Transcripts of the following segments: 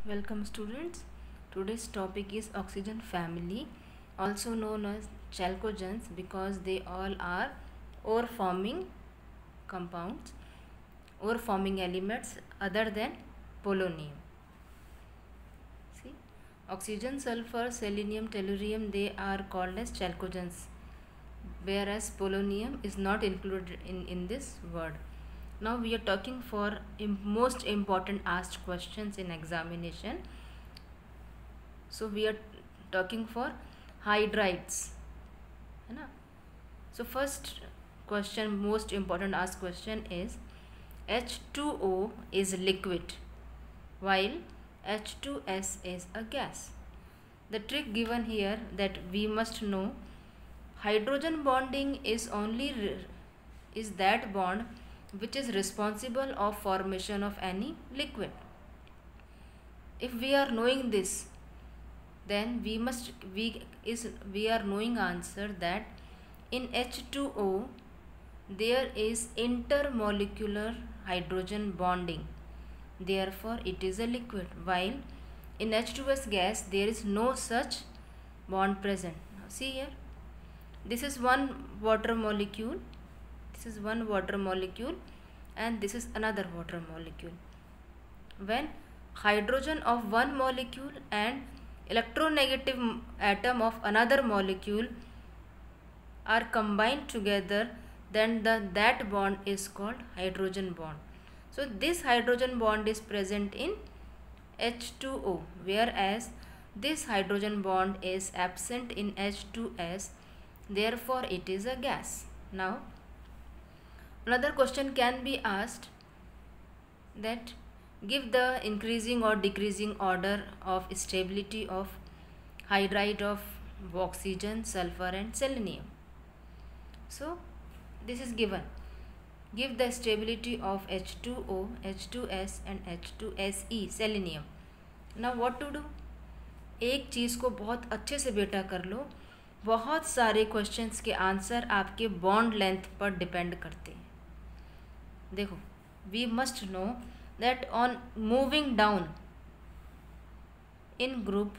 Welcome students. Today's topic is oxygen family, also known as chalcogens, because they all are ore forming compounds, ore forming elements other than polonium. See, oxygen, sulfur, selenium, tellurium, they are called as chalcogens, whereas polonium is not included in this word. Now we are talking for most important asked questions in examination. So we are talking for hydrides, है ना. So first question, most important asked question is H2O is liquid while H2S is a gas. The trick given here that we must know hydrogen bonding is is that bond which is responsible of formation of any liquid. If we are knowing this, then we are knowing answer that in H2O there is intermolecular hydrogen bonding, therefore it is a liquid, while in H2S gas there is no such bond present. Now see here, this is one water molecule, and this is another water molecule. When hydrogen of one molecule and electronegative atom of another molecule are combined together, then that bond is called hydrogen bond. So this hydrogen bond is present in H2O, whereas this hydrogen bond is absent in H2S, therefore it is a gas. Now another question can be asked that give the increasing or decreasing order of stability of hydride of oxygen, sulfur and selenium. So this is given. Give the stability of H2O, H2S and H2SE selenium. Now what to do? एक चीज़ को बहुत अच्छे से बेटा कर लो. बहुत सारे questions के आंसर आपके बॉन्ड लेंथ पर डिपेंड करते हैं. देखो, we must know that on moving down in group,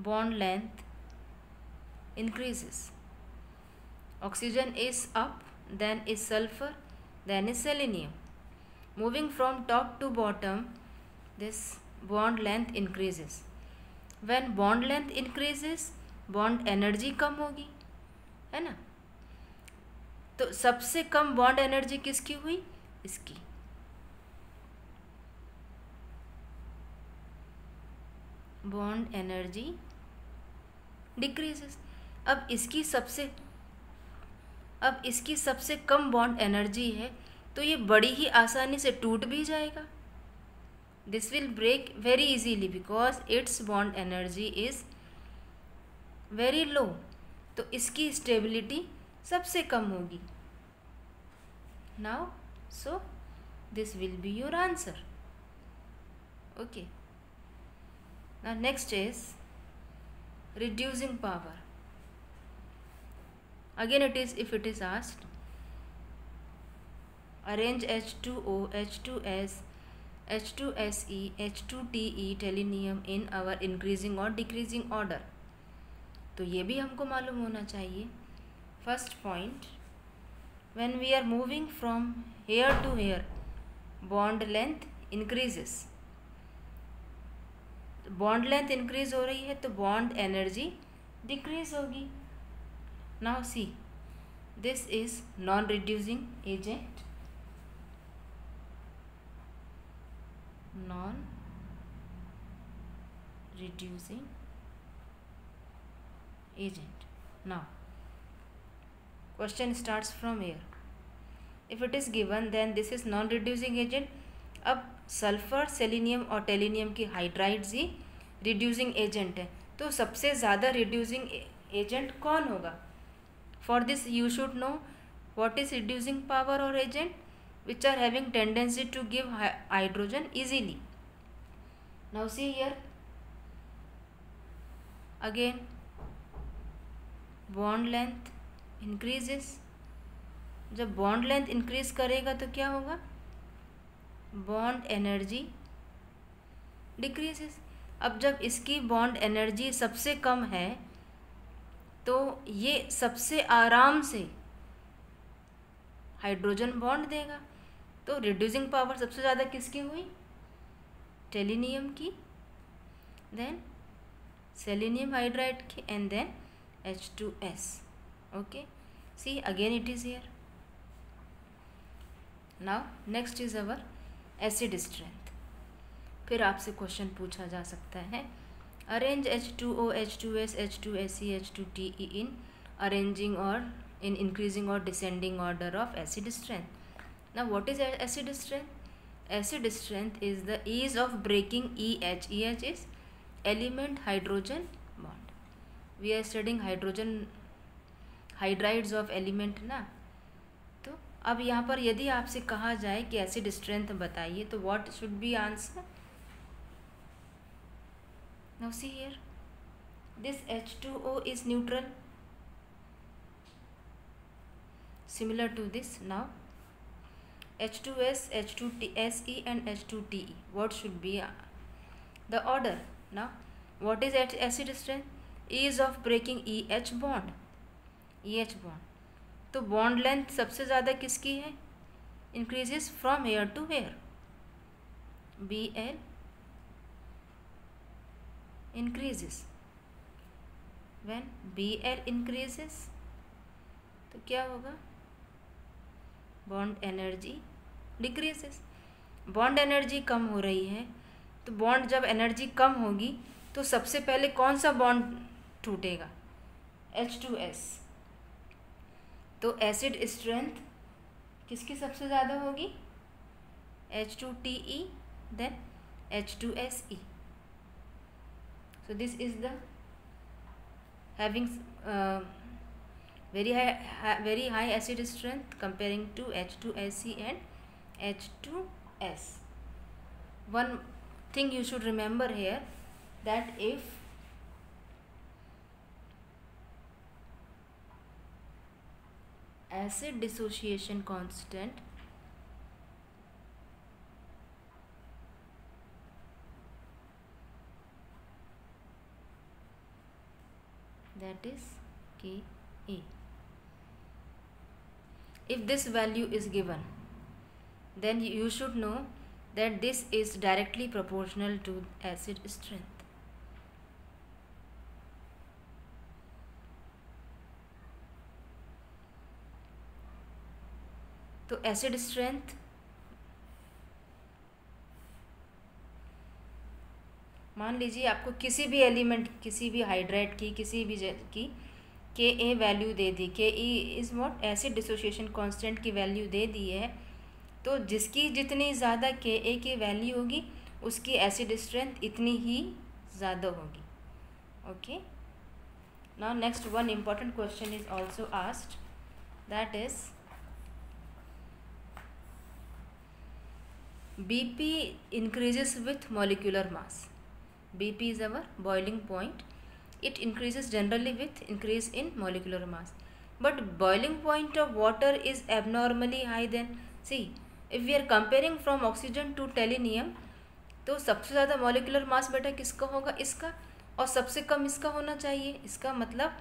bond length increases. Oxygen is up, then is sulfur, then is selenium. Moving from top to bottom, this bond length increases. When bond length increases, bond energy कम होगी, है ना. तो सबसे कम bond energy किसकी हुई? इसकी. Bond energy decreases. अब इसकी सबसे कम बॉन्ड एनर्जी है, तो ये बड़ी ही आसानी से टूट भी जाएगा. This will break very easily because it's bond energy is very low. तो इसकी स्टेबिलिटी सबसे कम होगी. Now so this will be your answer. Okay. Now next is reducing power. Again it is, if it is asked, arrange H2O, H2S, H2SE, H2TE selenium in our increasing or decreasing order. तो ये भी हमको मालूम होना चाहिए. First point, when we are moving from here to here, bond length increases. Bond length increase हो रही है तो बॉन्ड एनर्जी डिक्रीज होगी. Now see, this is non reducing agent, non reducing agent. Now question starts from here. If it is given then this is non reducing agent. अब sulphur, selenium और tellurium की hydrides ही reducing agent है, तो सबसे ज़्यादा reducing agent कौन होगा? For this you should know what is reducing power और agent which are having tendency to give hydrogen easily. Now see here again, bond length increases. जब bond length increase करेगा तो क्या होगा? Bond energy decreases. अब जब इसकी bond energy सबसे कम है तो ये सबसे आराम से हाइड्रोजन बॉन्ड देगा। तो रिड्यूसिंग पावर सबसे ज़्यादा किसकी हुई? टेलिनियम की, देन सेलेनियम हाइड्राइड की, and then H2S. Okay, see again it is here. Now next is our acid strength. फिर आपसे क्वेश्चन पूछा जा सकता है, arrange H2O, H2S, H2Se, H2Te in arranging or in increasing or descending order of acid strength. Now what is acid strength? Acid strength is the ease of breaking EH. EH is element hydrogen bond. We are studying hydrogen hydrides of element ना। तो अब यहाँ पर यदि आपसे कहा जाए कि एसिड स्ट्रेंथ बताइए तो what should be answer? Now see here, this H2O is neutral, similar to this. Now H2S, H2Se and H2Te, what should be the order? Now what is acid strength? Ease of breaking EH bond. EH bond, तो bond length सबसे ज़्यादा किसकी है? Increases from here to here, Bl increases. When Bl increases तो क्या होगा? Bond energy decreases. Bond energy कम हो रही है, तो बॉन्ड जब एनर्जी कम होगी तो सबसे पहले कौन सा बॉन्ड टूटेगा? H2S। तो एसिड स्ट्रेंथ किसकी सबसे ज़्यादा होगी? H2Te, then H2Se. So this is the having very high acid strength comparing to H2Se and H2S. One thing you should remember here, that if acid dissociation constant that is Ka. If this value is given, then you should know that this is directly proportional to acid strength. तो acid strength मान लीजिए आपको किसी भी element, किसी भी hydride की, किसी भी की Ka value they the, Ke is what? Acid dissociation constant की वैल्यू दे दी है, तो जिसकी जितनी ज़्यादा Ka की वैल्यू होगी उसकी एसिड स्ट्रेंथ इतनी ही ज़्यादा होगी। Okay, now next one important question is also asked, that is BP increases with molecular mass. BP is our boiling point. It increases generally with increase in molecular mass. But boiling point of water is abnormally high. Then see, if we are comparing from oxygen to selenium, तो सबसे ज़्यादा molecular mass बेटा किसका होगा? इसका, और सबसे कम इसका होना चाहिए। इसका मतलब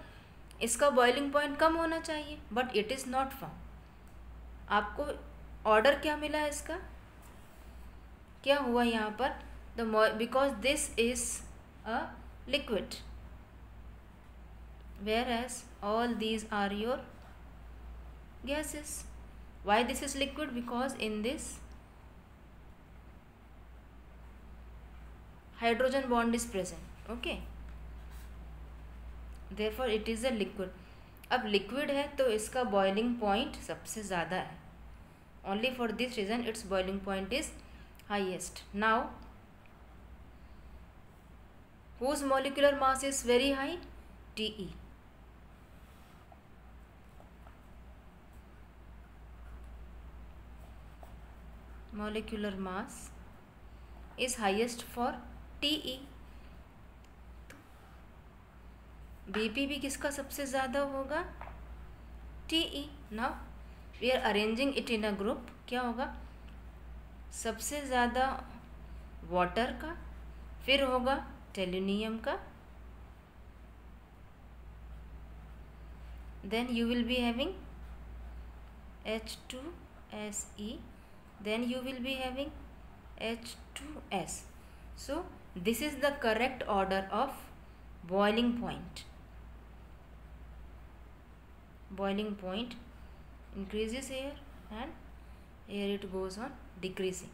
इसका boiling point कम होना चाहिए, but it is not found. आपको ऑर्डर क्या मिला है इसका? क्या हुआ यहाँ पर? Because this is a liquid, where as all these are your gases. Why this is liquid? Because in this hydrogen bond is present. Okay, therefore it is a liquid. अब लिक्विड है तो इसका बॉइलिंग पॉइंट सबसे ज़्यादा है. Only for this reason its boiling point is highest. Now whose molecular mass is very high? Te. Molecular mass is highest for Te. BP भी किसका सबसे ज़्यादा होगा? Te. Now we are arranging it in a group. क्या होगा? सबसे ज़्यादा water का फिर होगा टेलुनियम का, then you will be having H2Se, then you will be having H2S. So this is the correct order of boiling point. Boiling point increases here and here it goes on decreasing.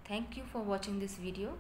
Thank you for watching this video.